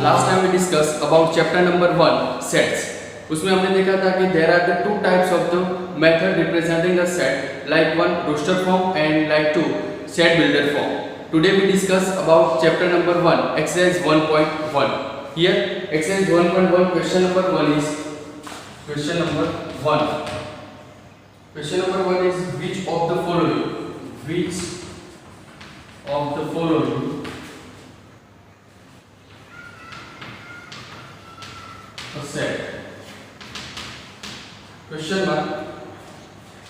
Last time we discuss about chapter number 1 sets. उसमें हमने देखा था कि there are the two types of the method representing a set, like one roster form and like two set builder form. Today we discuss about chapter number 1 exercise 1.1। Here exercise 1.1 question number 1 is question number 1 is which of the following a set. Question 1,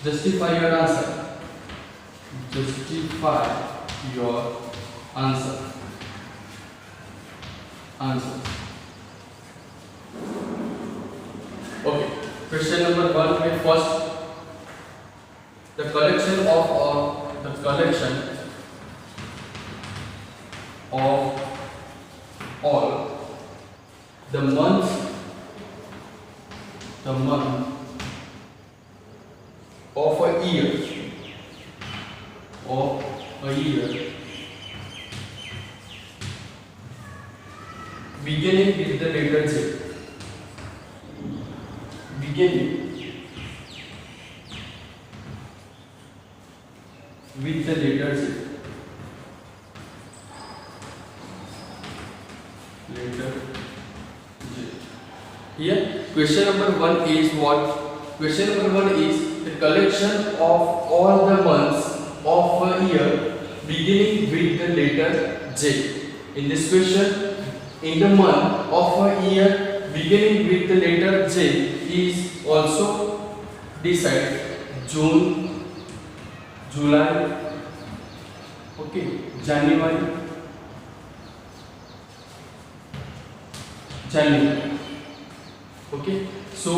justify your answer. Justify your answer. Okay, question number 1 में first, the collection of all the month of a year beginning with the letter J. Here question number 1 is what? Question number 1 is the collection of all the months of a year beginning with the letter J. In this question, in the month of a year beginning with the letter J is also decided June, July, okay, January. Okay, so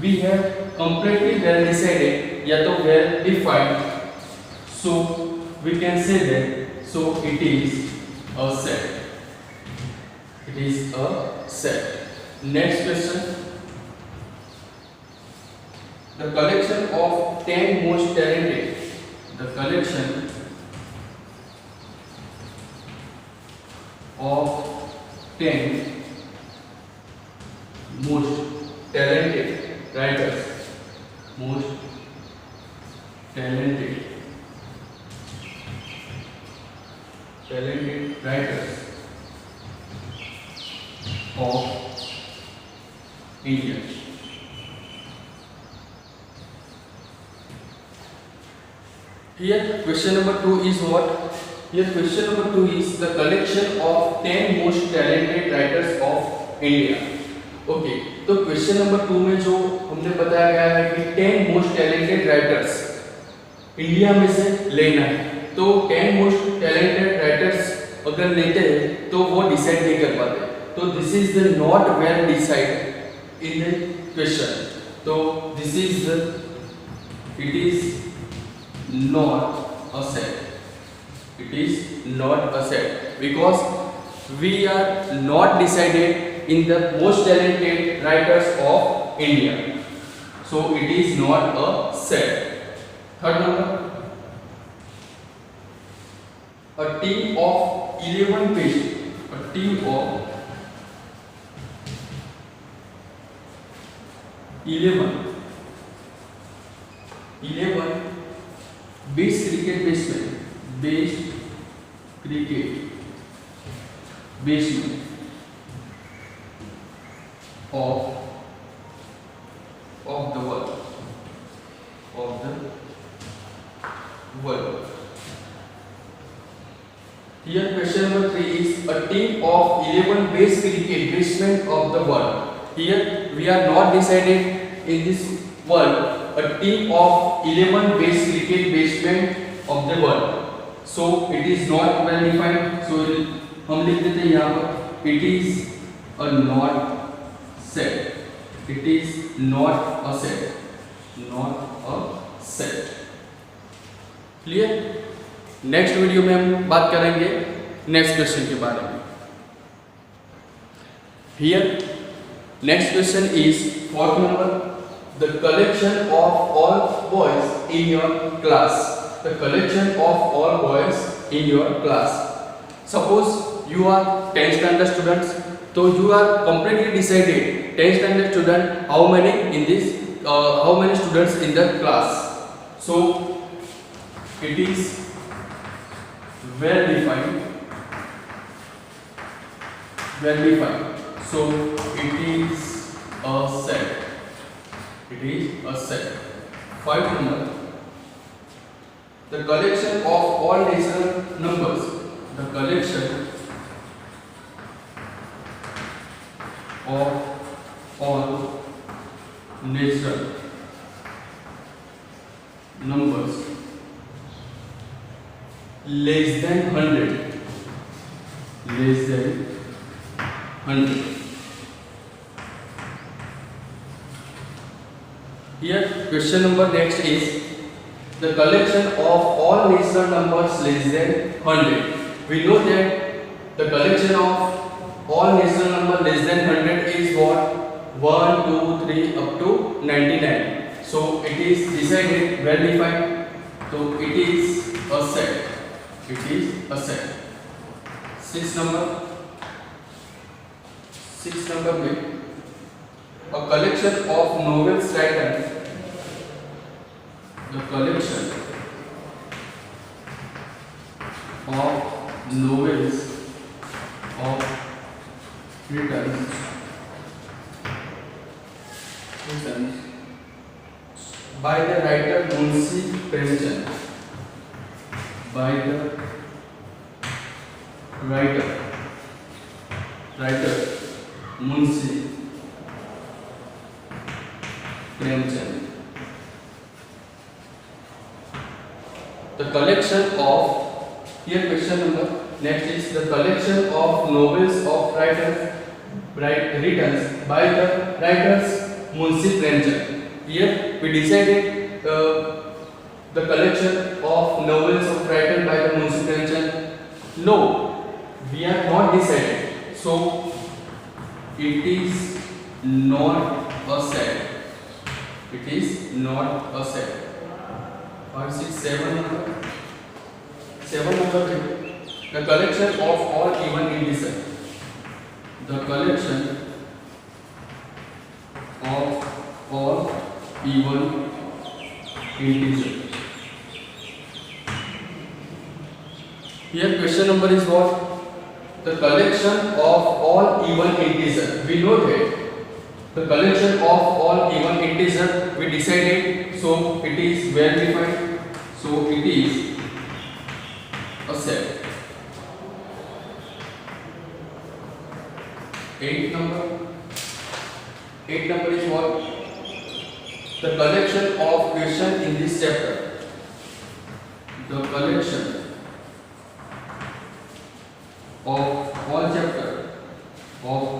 we have completely well decided या तो well defined, so we can say that so it is a set. Next question, the collection of 10 most talented writers of India. Here question number 2 is what? Here question number 2 is the collection of 10 most talented writers of India. Okay, तो question number 2 में जो हमने बताया गया है कि 10 most talented writers India में से लेना है, तो 10 मोस्ट टैलेंटेड राइटर्स अगर लेते हैं तो वो डिसाइड नहीं कर पाते, तो this is the not well decide in the question, तो this is the it is not a set because we are not decided in the most talented writers of India, so it is not a set. Third number, a team of 11 best cricket batsmen of the world. Here question number 3 is a team of 11 best cricket batsmen of the world. Here we are not decided in this world a team of 11 best cricket batsmen of the world, so it is not well defined, so हम लिख देते हैं यहाँ पर it is a not set. Clear? Next video में हम बात करेंगे नेक्स्ट क्वेश्चन के बारे में. Here next question is fourth number, the collection of all boys in your class. Suppose you are 10th standard students, तो you are completely decided 10th standard student how many in this how many students in the class. So it is well defined. So it is a set. Five number. The collection of all natural numbers. The collection of all natural numbers less than 100. Here question number next is the collection of all natural numbers less than 100. We know that the collection of all natural numbers less than 100 is what? 1, 2, 3 up to 99. So it is decided, well defined. So it is a set. Sixth number B. A collection of novels written. The collection of novels written by the writer Munshi Premchand. Writer Munshi Premchand. The collection of, here question number next is the collection of novels of written by the writers Munshi Premchand. Here we decided the collection of novels of written by the Munshi Premchand. No, we are not decided. So it is not a set. 5, 6, 7 number. The collection of all even integers. The collection of all even integers. Here question number is what? The collection of all even integers. We know that the collection of all even integers we decided, so it is well defined. So it is a set. 8th number is what? The collection of questions in this chapter. The collection of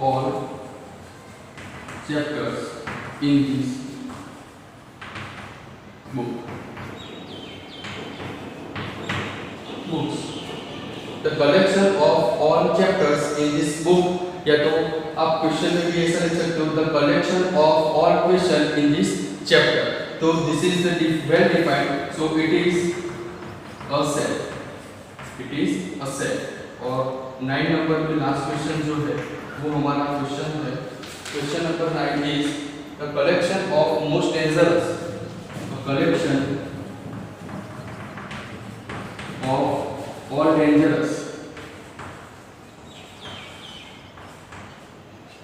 all chapters in this books. The collection of all chapters in this book, या तो आप question में भी ऐसा लिख सकते हो, the collection of all questions in this chapter. तो this is the well defined. So it is a set. और 9 नंबर में लास्ट क्वेश्चन जो है वो हमारा क्वेश्चन है. Question number 9 is the collection of most dangerous. A collection of all dangerous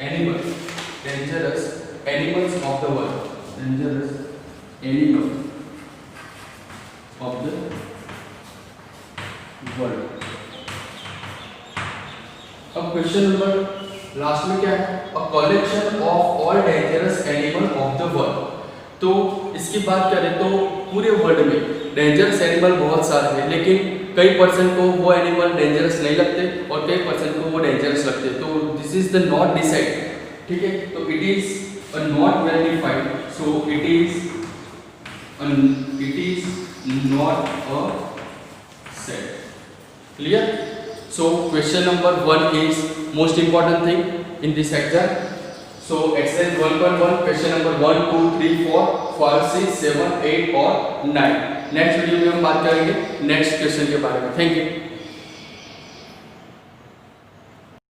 animals of the world. अब question number last में क्या है? A collection of all dangerous animal of the world. तो इसकी बात करें तो पूरे वर्ल्ड में डेंजरस एनिमल बहुत सारे हैं, लेकिन कई परसेंट को वो एनिमल डेंजरस नहीं लगते और कई परसेंट को वो डेंजरस लगते. तो this is the not decide. ठीक है, तो it is a not well defined. So it is not a set. Clear? So question number 1 is most important thing in this exam. So exercise 1.1 question number 1, 2, 3, 4, 5, 6, 7, 8 और 9. Next video में हम बात करेंगे next question के बारे में. Thank you.